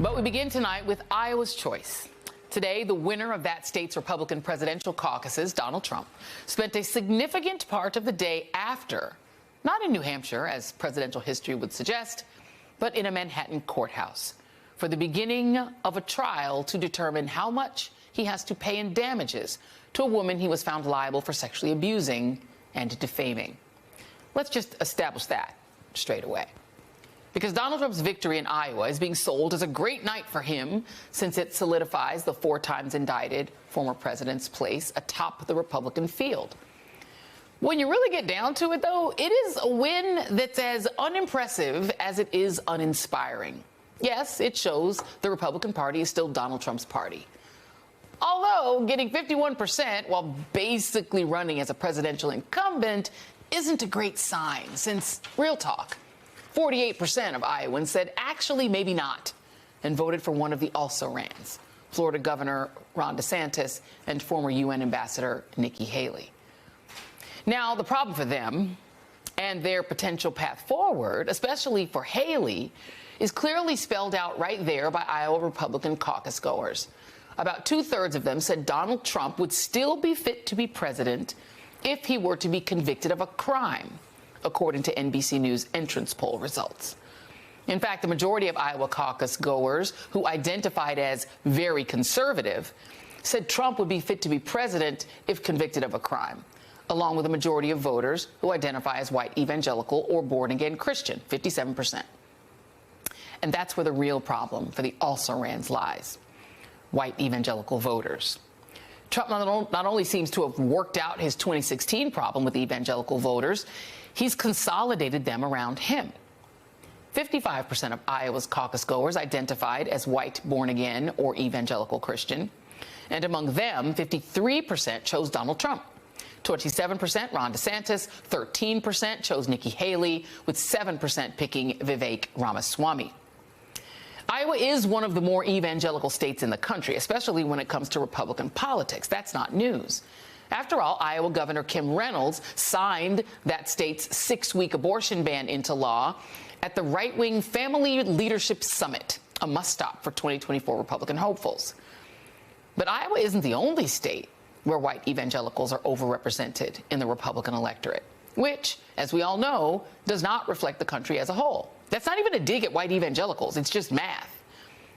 But we begin tonight with Iowa's choice. Today, the winner of that state's Republican presidential caucuses, Donald Trump, spent a significant part of the day after, not in New Hampshire, as presidential history would suggest, but in a Manhattan courthouse for the beginning of a trial to determine how much he has to pay in damages to a woman he was found liable for sexually abusing and defaming. Let's just establish that straight away. Because Donald Trump's victory in Iowa is being sold as a great night for him, since it solidifies the 4 times indicted former president's place atop the Republican field. When you really get down to it, though, it is a win that's as unimpressive as it is uninspiring. Yes, it shows the Republican Party is still Donald Trump's party. Although getting 51% while basically running as a presidential incumbent isn't a great sign, since, real talk, 48% of Iowans said actually maybe not and voted for one of the also-rans, Florida Governor Ron DeSantis and former UN Ambassador Nikki Haley. Now, the problem for them and their potential path forward, especially for Haley, is clearly spelled out right there by Iowa Republican caucus goers. About 2/3 of them said Donald Trump would still be fit to be president if he were to be convicted of a crime, according to NBC News entrance poll results. In fact, the majority of Iowa caucus goers who identified as very conservative said Trump would be fit to be president if convicted of a crime, along with a majority of voters who identify as white evangelical or born-again Christian, 57%. And that's where the real problem for the also-rans lies: white evangelical voters. Trump not only seems to have worked out his 2016 problem with evangelical voters, he's consolidated them around him. 55% of Iowa's caucus goers identified as white, born-again, or evangelical Christian. And among them, 53% chose Donald Trump. 27% Ron DeSantis, 13% chose Nikki Haley, with 7% picking Vivek Ramaswamy. Iowa is one of the more evangelical states in the country, especially when it comes to Republican politics. That's not news. After all, Iowa Governor Kim Reynolds signed that state's 6-week abortion ban into law at the right-wing Family Leadership Summit, a must-stop for 2024 Republican hopefuls. But Iowa isn't the only state where white evangelicals are overrepresented in the Republican electorate, which, as we all know, does not reflect the country as a whole. That's not even a dig at white evangelicals. It's just math.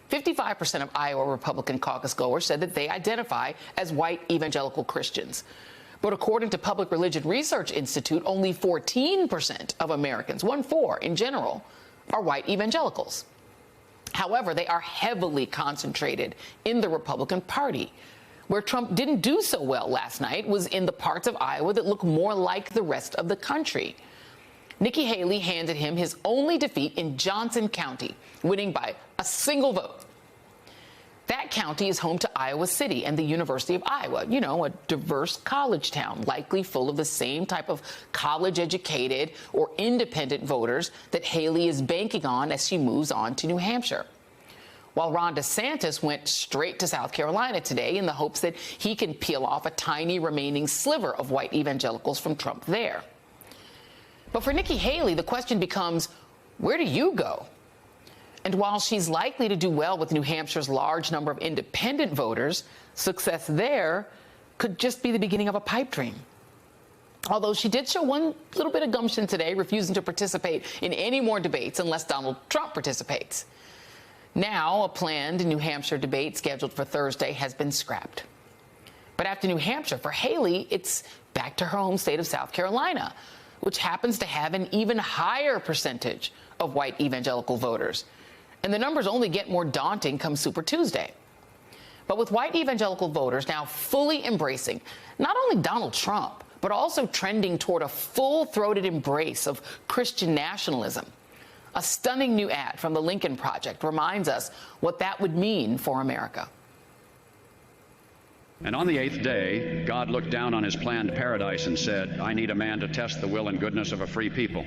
55% of Iowa Republican caucus goers said that they identify as white evangelical Christians. But according to Public Religion Research Institute, only 14% of Americans, 1/4 in general, are white evangelicals. However, they are heavily concentrated in the Republican Party. Where Trump didn't do so well last night was in the parts of Iowa that look more like the rest of the country. Nikki Haley handed him his only defeat in Johnson County, winning by a single vote. That county is home to Iowa City and the University of Iowa, you know, a diverse college town, likely full of the same type of college-educated or independent voters that Haley is banking on as she moves on to New Hampshire. While Ron DeSantis went straight to South Carolina today in the hopes that he can peel off a tiny remaining sliver of white evangelicals from Trump there. But for Nikki Haley, the question becomes, where do you go? And while she's likely to do well with New Hampshire's large number of independent voters, success there could just be the beginning of a pipe dream. Although she did show one little bit of gumption today, refusing to participate in any more debates unless Donald Trump participates. Now, a planned New Hampshire debate scheduled for Thursday has been scrapped. But after New Hampshire, for Haley, it's back to her home state of South Carolina, which happens to have an even higher percentage of white evangelical voters. And the numbers only get more daunting come Super Tuesday. But with white evangelical voters now fully embracing not only Donald Trump, but also trending toward a full-throated embrace of Christian nationalism, a stunning new ad from the Lincoln Project reminds us what that would mean for America. And on the 8th day, God looked down on his planned paradise and said, I need a man to test the will and goodness of a free people.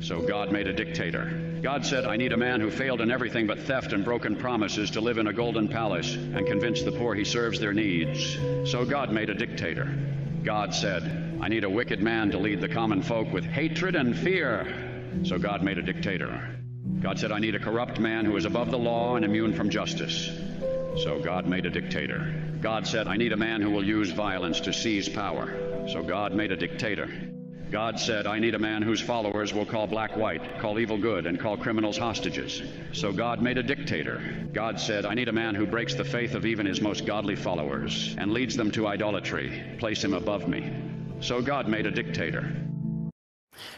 So God made a dictator. God said, I need a man who failed in everything but theft and broken promises to live in a golden palace and convince the poor he serves their needs. So God made a dictator. God said, I need a wicked man to lead the common folk with hatred and fear. So God made a dictator. God said, I need a corrupt man who is above the law and immune from justice. So God made a dictator. God said, I need a man who will use violence to seize power. So God made a dictator. God said, I need a man whose followers will call black white, call evil good, and call criminals hostages. So God made a dictator. God said, I need a man who breaks the faith of even his most godly followers and leads them to idolatry. Place him above me. So God made a dictator.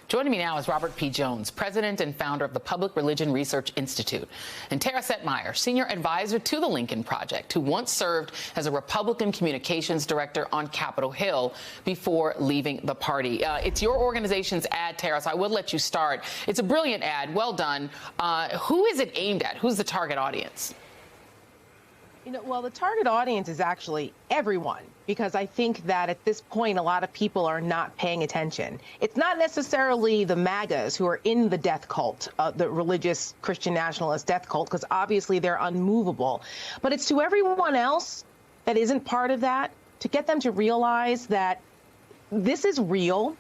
Joining me now is Robert P. Jones, president and founder of the Public Religion Research Institute, and Tara Setmeyer, senior advisor to the Lincoln Project, who once served as a Republican communications director on Capitol Hill before leaving the party. It's your organization's ad, Tara, so I will let you start. It's a brilliant ad. Well done. Who is it aimed at? Who's the target audience? Well, the target audience is actually everyone, because I think that at this point, a lot of people are not paying attention. It's not necessarily the MAGAs who are in the death cult, the religious Christian nationalist death cult, because obviously they're unmovable. But it's to everyone else that isn't part of that, to get them to realize that this is real.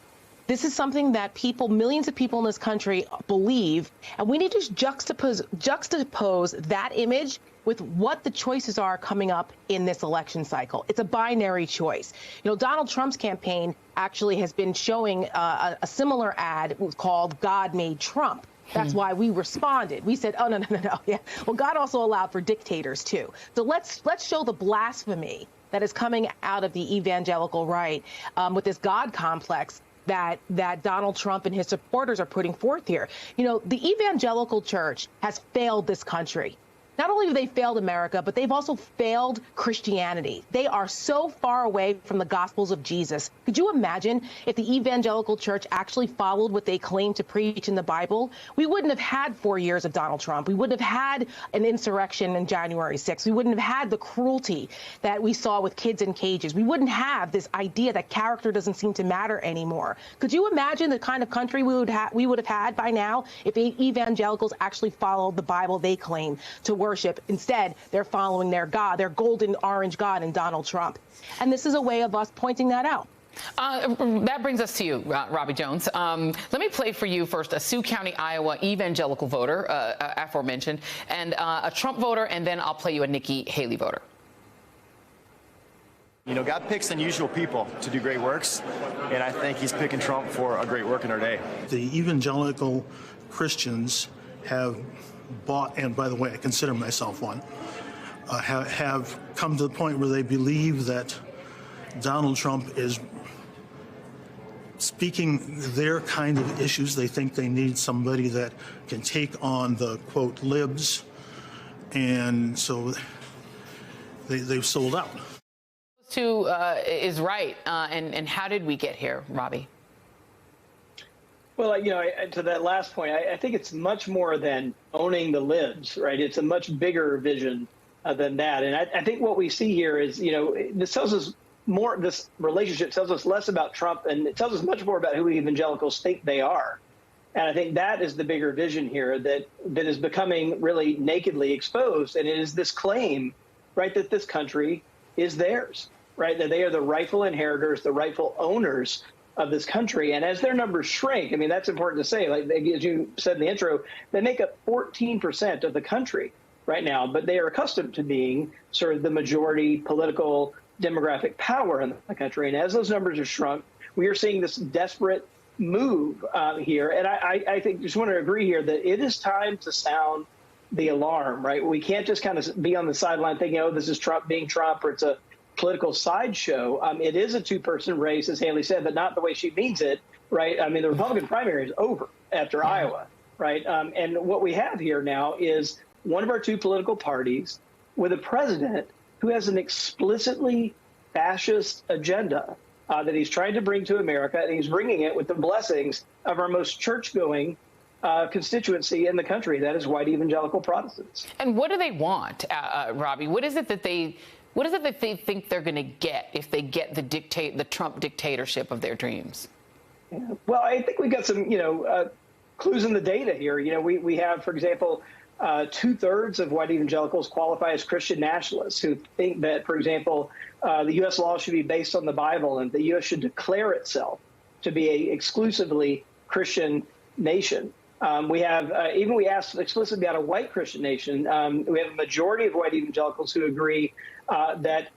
This is something that people, millions of people in this country believe, and we need to juxtapose that image with what the choices are coming up in this election cycle. It's a binary choice. Donald Trump's campaign actually has been showing a similar ad called God Made Trump. That's why we responded. We said, oh, no. Yeah. Well, God also allowed for dictators, too. So let's show the blasphemy that is coming out of the evangelical right with this God complex that Donald Trump and his supporters are putting forth here. The evangelical church has failed this country. Not only have they failed America, but they've also failed Christianity. They are so far away from the Gospels of Jesus. Could you imagine if the evangelical church actually followed what they claim to preach in the Bible? We wouldn't have had 4 years of Donald Trump. We wouldn't have had an insurrection on January 6th. We wouldn't have had the cruelty that we saw with kids in cages. We wouldn't have this idea that character doesn't seem to matter anymore. Could you imagine the kind of country we would have had by now if evangelicals actually followed the Bible they claim to worship? Instead, they're following their God, their golden orange God in Donald Trump. And this is a way of us pointing that out. That brings us to you, Robbie Jones. Let me play for you first a Sioux County, Iowa evangelical voter, aforementioned, and a Trump voter, and then I'll play you a Nikki Haley voter. God picks unusual people to do great works, and I think he's picking Trump for a great work in our day. The evangelical Christians have bought, and by the way, I consider myself one, have come to the point where they believe that Donald Trump is speaking their kind of issues. They think they need somebody that can take on the, quote, libs, and so they've sold out. Is right, and how did we get here, Robbie? Well, to that last point, I think it's much more than owning the libs, right? It's a much bigger vision than that. And I think what we see here is, this tells us more, this relationship tells us less about Trump, and it tells us much more about who evangelicals think they are. And I think that is the bigger vision here that is becoming really nakedly exposed. And it is this claim, right, that this country is theirs, right? That they are the rightful inheritors, the rightful owners of this country. And as their numbers shrink, I mean, that's important to say, like as you said in the intro, they make up 14% of the country right now, but they are accustomed to being sort of the majority political demographic power in the country. And as those numbers are shrunk, we are seeing this desperate move here. And I think just want to agree here that it is time to sound the alarm, right? We can't just kind of be on the sideline thinking, oh, this is Trump being Trump, or it's a political sideshow. It is a two-person race, as Haley said, but not the way she means it, right? I mean, the Republican primary is over after Iowa, right? And what we have here now is one of our two political parties with a president who has an explicitly fascist agenda that he's trying to bring to America, and he's bringing it with the blessings of our most church-going constituency in the country, that is white evangelical Protestants. And what do they want, Robbie? What is it that they think they're going to get if they get the Trump dictatorship of their dreams? Yeah. Well, I think we've got some, clues in the data here. We have, for example, 2/3 of white evangelicals qualify as Christian nationalists who think that, for example, the U.S. law should be based on the Bible and the U.S. should declare itself to be a exclusively Christian nation. We have we asked explicitly about a white Christian nation. We have a majority of white evangelicals who agree that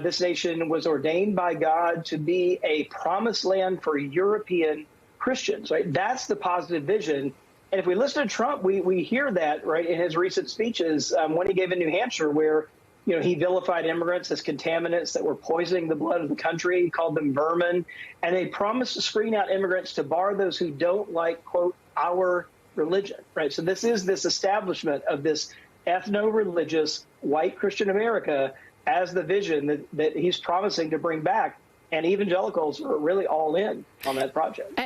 this nation was ordained by God to be a promised land for European Christians. Right? That's the positive vision. And if we listen to Trump, we hear that right in his recent speeches when he gave in New Hampshire, where he vilified immigrants as contaminants that were poisoning the blood of the country. He called them vermin, and they promised to screen out immigrants to bar those who don't like, quote, our religion, right? So this is this establishment of this ethno-religious white Christian America as the vision that he's promising to bring back. And evangelicals are really all in on that project.